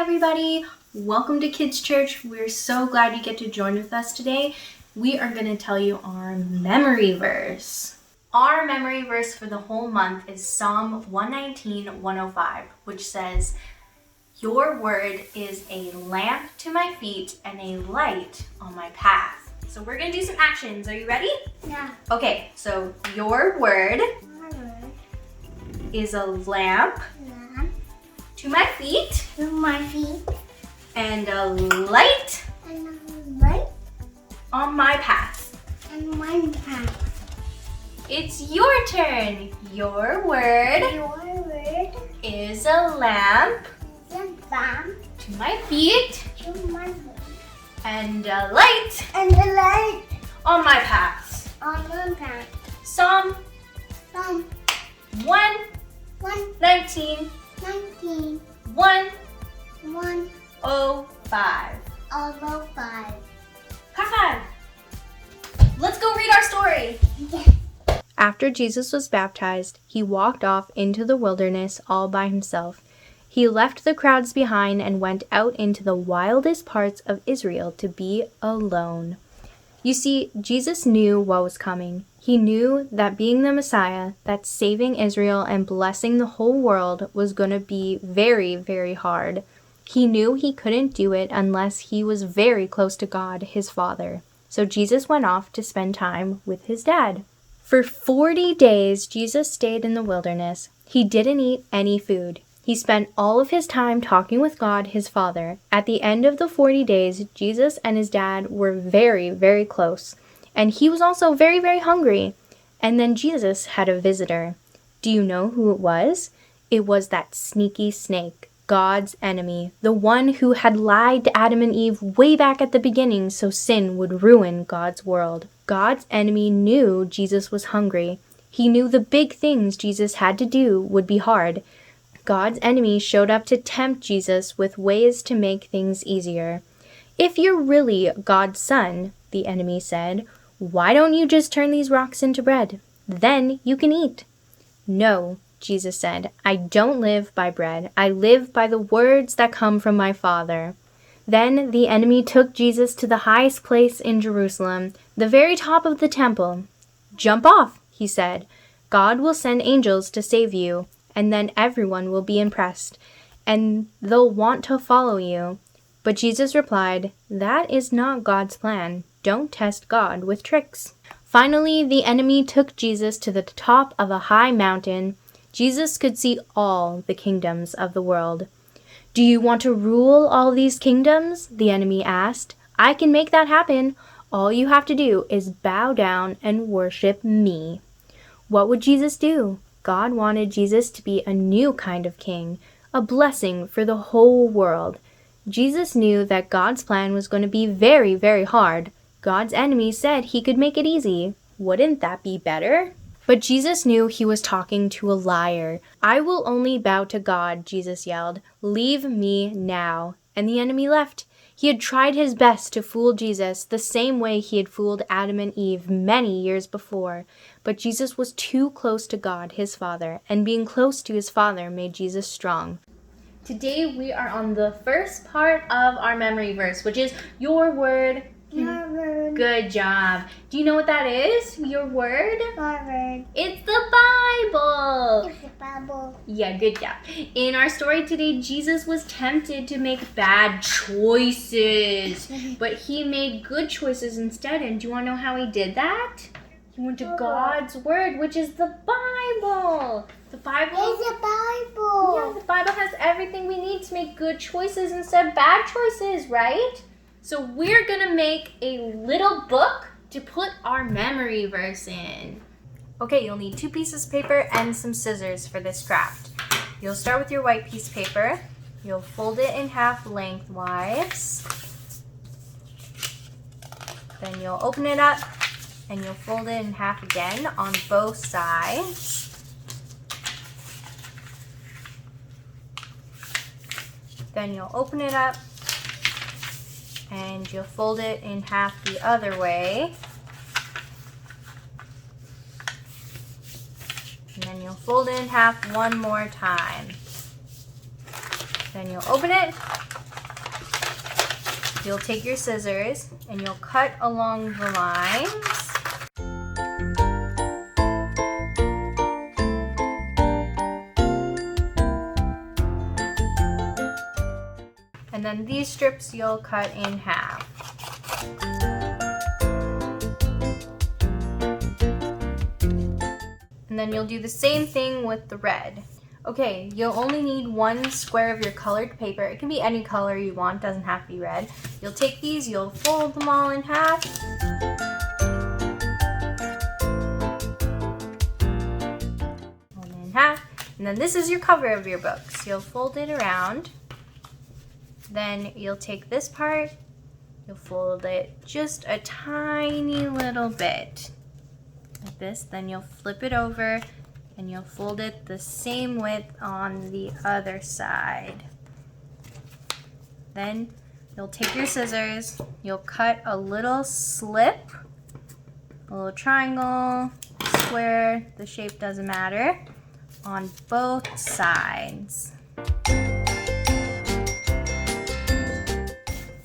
everybody. Welcome to Kids Church. We're so glad you get to join with us today. We are going to tell you our memory verse. Our memory verse for the whole month is Psalm 119:105, which says, "Your word is a lamp to my feet and a light on my path." So we're going to do some actions. Are you ready? Yeah. Okay, so your word is a lamp to my feet To my feet and a light and a light on my path. and my path. It's your turn. Your word Your word is a lamp is a lamp to my feet to my feet and a light and the light on my path. on my path. Psalm Psalm 119:105. 119:105. High five. Let's go read our story. Yeah. After Jesus was baptized, he walked off into the wilderness all by himself. He left the crowds behind and went out into the wildest parts of Israel to be alone. You see, Jesus knew what was coming. He knew that being the Messiah, that saving Israel and blessing the whole world was going to be very, very hard. He knew he couldn't do it unless he was very close to God, his Father. So Jesus went off to spend time with his dad. For 40 days, Jesus stayed in the wilderness. He didn't eat any food. He spent all of his time talking with God, his Father. At the end of the 40 days, Jesus and his dad were very, very close. And he was also very, very hungry. And then Jesus had a visitor. Do you know who it was? It was that sneaky snake, God's enemy, the one who had lied to Adam and Eve way back at the beginning so sin would ruin God's world. God's enemy knew Jesus was hungry. He knew the big things Jesus had to do would be hard. God's enemy showed up to tempt Jesus with ways to make things easier. "If you're really God's son," the enemy said, "why don't you just turn these rocks into bread? Then you can eat." "No," Jesus said, "I don't live by bread. I live by the words that come from my Father." Then the enemy took Jesus to the highest place in Jerusalem, the very top of the temple. "Jump off," he said. "God will send angels to save you, and then everyone will be impressed, and they'll want to follow you." But Jesus replied, "That is not God's plan. Don't test God with tricks." Finally, the enemy took Jesus to the top of a high mountain. Jesus could see all the kingdoms of the world. "Do you want to rule all these kingdoms?" the enemy asked. "I can make that happen. All you have to do is bow down and worship me." What would Jesus do? God wanted Jesus to be a new kind of king, a blessing for the whole world. Jesus knew that God's plan was going to be very, very hard. God's enemy said he could make it easy. Wouldn't that be better? But Jesus knew he was talking to a liar. "I will only bow to God," Jesus yelled. "Leave me now." And the enemy left. He had tried his best to fool Jesus the same way he had fooled Adam and Eve many years before. But Jesus was too close to God, his Father, and being close to his Father made Jesus strong. Today we are on the first part of our memory verse, which is your word. Your word. Good job. Do you know what that is? Your word? Your word. It's the Bible. It's the Bible. Yeah, good job. In our story today, Jesus was tempted to make bad choices, but he made good choices instead. And do you want to know how he did that? He went to God's word, which is the Bible. The Bible. It's the Bible. Yeah, the Bible has everything we need to make good choices instead of bad choices, right? So we're going to make a little book to put our memory verse in. Okay, you'll need 2 pieces of paper and some scissors for this craft. You'll start with your white piece of paper. You'll fold it in half lengthwise. Then you'll open it up and you'll fold it in half again on both sides. Then you'll open it up and you'll fold it in half the other way. And then you'll fold it in half one more time. Then you'll open it you'll take your scissors and you'll cut along the lines. And then these strips you'll cut in half. And then you'll do the same thing with the red. Okay, you'll only need 1 square of your colored paper. It can be any color you want, doesn't have to be red. You'll take these, you'll fold them all in half. Fold it in half. And then this is your cover of your book. So you'll fold it around. Then you'll take this part, you'll fold it just a tiny little bit. Like this. Then you'll flip it over and you'll fold it the same width on the other side. Then you'll take your scissors, you'll cut a little slip, a little triangle, square, the shape doesn't matter, on both sides.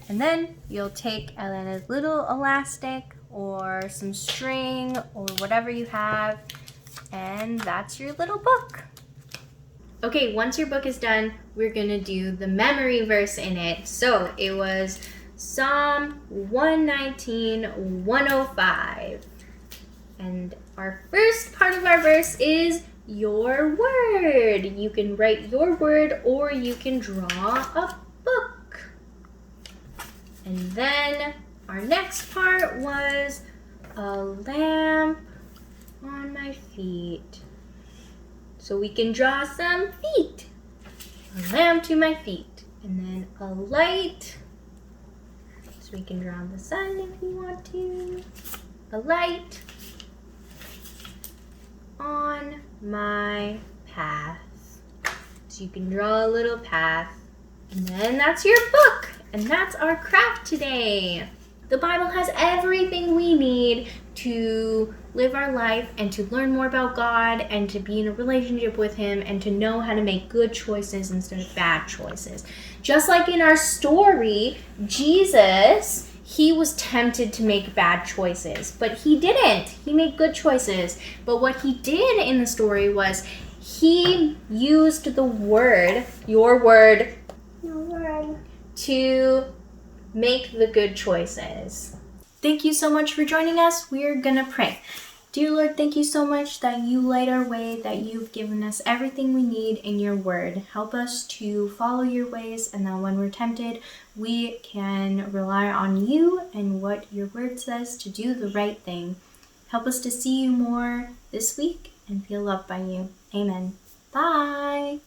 And then you'll take a little elastic or some string or whatever you have, and that's your little book. Okay, once your book is done, we're gonna do the memory verse in it. So it was Psalm 119, 105. And our first part of our verse is your word. You can write your word or you can draw a book. And then our next part was a lamp on my feet. So we can draw some feet. A lamp to my feet. And then a light. So we can draw the sun if you want to. A light on my path. So you can draw a little path. And then that's your book. And that's our craft today. The Bible has everything we need to live our life and to learn more about God and to be in a relationship with Him and to know how to make good choices instead of bad choices. Just like in our story, Jesus, he was tempted to make bad choices, but he didn't. He made good choices. But what he did in the story was he used the word, your word, to make the good choices. Thank you so much for joining us. We're gonna pray. Dear Lord, thank you so much that you light our way, that you've given us everything we need in your word. Help us to follow your ways, and that when we're tempted, we can rely on you and what your word says to do the right thing. Help us to see you more this week and feel loved by you. Amen. Bye.